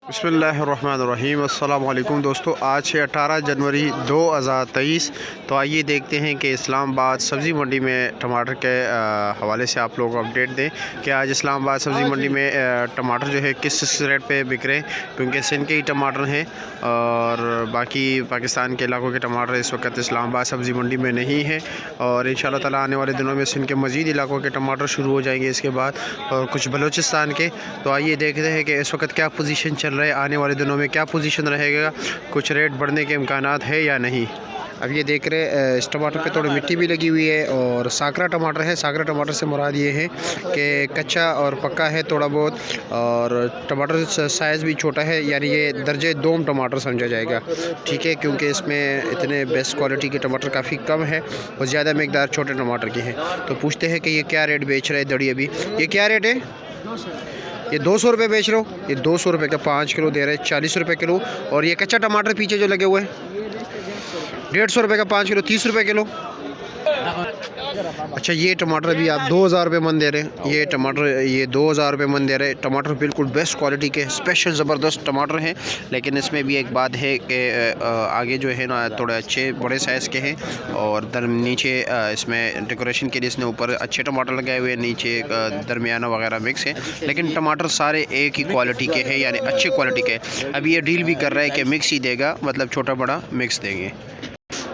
बिस्मिल्लाहिर्रहमानिर्रहीम। अस्सलाम वालेकुम दोस्तों, आज है 18 जनवरी 2023। तो आइए देखते हैं कि इस्लामाबाद सब्ज़ी मंडी में टमाटर के हवाले से आप लोग अपडेट दें कि आज इस्लामाबाद सब्ज़ी मंडी में टमाटर जो है किस रेट पे बिक रहे हैं, क्योंकि सिंध के ही टमाटर हैं और बाकी पाकिस्तान के इलाकों के टमाटर इस वक्त इस्लामाबाद सब्ज़ी मंडी में नहीं है। और इंशाअल्लाह ताला आने वाले दिनों में सिंध के मज़ीद इलाकों के टमाटर शुरू हो जाएंगे इसके बाद, और कुछ बलूचिस्तान के। तो आइए देखते हैं कि इस वक्त क्या पोजीशन चल रहा है, आने वाले दिनों में क्या पोजीशन रहेगा, कुछ रेट बढ़ने के इम्कानात है या नहीं। अब ये देख रहे इस टमाटर पे थोड़ी मिट्टी भी लगी हुई है और साकरा टमाटर है। साकरा टमाटर से मुराद ये है कि कच्चा और पक्का है थोड़ा बहुत, और टमाटर साइज़ भी छोटा है, यानी ये दर्जे दोम टमाटर समझा जाएगा, ठीक है, क्योंकि इसमें इतने बेस्ट क्वालिटी के टमाटर काफ़ी कम है और ज़्यादा मकदार छोटे टमाटर की है। तो पूछते हैं कि ये क्या रेट बेच रहे हैं दड़ी अभी, ये क्या रेट है? ये 200 रुपये बेच रहे हो। ये 200 रुपये का 5 किलो दे रहे हैं, 40 रुपये किलो। और ये कच्चा टमाटर पीछे जो लगे हुए हैं 150 रुपये का 5 किलो, 30 रुपये किलो। अच्छा, ये टमाटर भी आप 2000 रुपये मन दे रहे हैं। ये टमाटर ये 2000 रुपये मन दे रहे हैं। टमाटर बिल्कुल बेस्ट क्वालिटी के स्पेशल ज़बरदस्त टमाटर हैं, लेकिन इसमें भी एक बात है कि आगे जो है ना थोड़े अच्छे बड़े साइज़ के हैं, और नीचे इसमें डेकोरेशन के लिए इसने ऊपर अच्छे टमाटर लगाए हुए हैं, नीचे दरमियाना वगैरह मिक्स है, लेकिन टमाटर सारे एक ही क्वालिटी के हैं, यानी अच्छी क्वालिटी के। अभी ये डील भी कर रहा है कि मिक्स ही देगा, मतलब छोटा बड़ा मिक्स देंगे।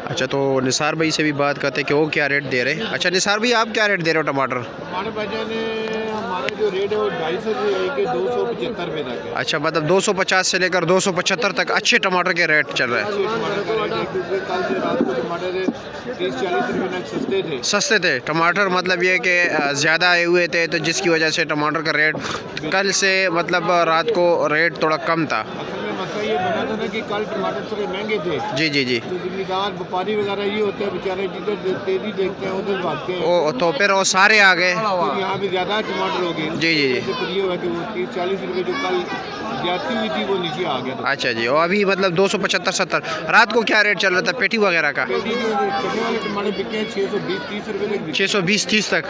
अच्छा, तो निसार भाई से भी बात करते हैं कि वो क्या रेट दे रहे हैं। अच्छा निसार भाई, आप क्या रेट दे रहे हो टमाटर? हमारे भाईजान हमारा जो रेट है वो 250 से लेकर 275 रुपये तक है। अच्छा, मतलब 250 से लेकर 275 तक अच्छे टमाटर के रेट चल रहे हैं। क्योंकि कल से रात को टमाटर 30-40 रुपये तक सस्ते थे। सस्ते थे टमाटर, मतलब ये कि ज़्यादा आए हुए थे, तो जिसकी वजह से टमाटर का रेट कल से मतलब रात को रेट थोड़ा कम था। असल में मसला ये बना था ना कि कल टमाटर थोड़े महंगे थे। जी जी जी। तो जिम्मेदार व्यापारी वगैरह ये होते हैं बेचारे, जिधर तेजी देखते हैं उधर भागते हैं। ओ तो फिर वो सारे आ गए, फिर यहाँ पे ज़्यादा टमाटर हो गए। जी जी जी। फिर ये हुआ कि वो 30-40 रुपये जो कल ज्यादा हुई थी वो नीचे आ गया था। अच्छा जी, और अभी मतलब 275-70 रात को क्या रेट चल रहा था पेटी वगैरह का? पेटी जो छोटे वाले टमाटर बिके हैं 620-30 रुपये तक। 620-30 तक।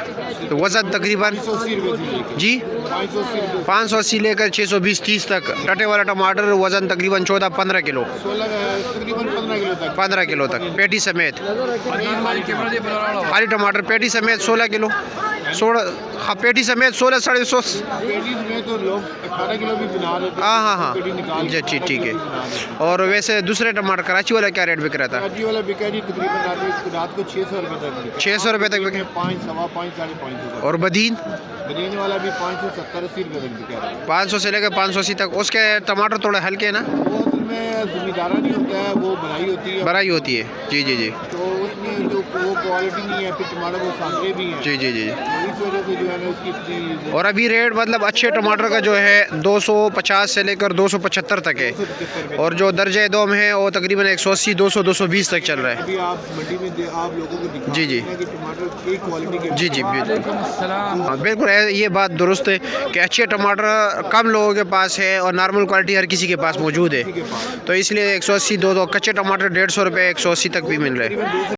तो वज़न तकरीबन 580 रुपये से लेकर जी 580 रुपये 580 लेकर 620-30 तक। टटे वाला टमाटर वज़न तकरीबन 14-15 किलो, 16 तकरीबन 15 किलो तक। 15 किलो तक पेटी समेत। खाली टमाटर पेटी समेत 16 किलो, 16 हाँ पेटी समेत 16 150। पेटी में तो लोग 18 किलो भी बना रहे थे। हाँ हाँ पेटी निकाल हाँ जी ठीक है। बना रहे थे। और वैसे दूसरे टमाटर कराची वाला क्या रेट बिक रहा था? कराची वाला बिका जी तकरीबन रात को 600 रुपये तक बिका। 600 रुपये तक बिके। 5, 5.5, 5.5 और बदीन बदीन वाला भी 570-80 रुपये तक बिका रहा है। 500 से लेकर 580 तक। उसके टमाटर थोड़े हल्के ना, वो असल में जिम्मेदारा नहीं होता है, वो बनाई होती है। बड़ाई होती है। जी जी जी तो उसमें जो वो क्वालिटी नहीं है, फिर टमाटर वो सांकड़े भी हैं। जी जी जी। इस वजह से जो है ना उसकी और अभी रेट मतलब अच्छे टमाटर का जो है 250 से लेकर 275 तक है, 275 रुपये। और जो दर्जे दो में है वो तकरीबन 180, 200, 220 तक चल रहा है। अभी आप मंडी में आप लोगों को दिखा जी जी रहे हैं कि टमाटर एक क्वालिटी के। जी जी बिल्कुल। हाँ, बिल्कुल ये बात दुरुस्त है कि अच्छे टमाटर कम लोगों के पास है और नॉर्मल क्वालिटी हर किसी के पास मौजूद है। तो इसलिए 180, 200 कच्चे टमाटर 150 रुपये 180 तक भी मिल रहे हैं।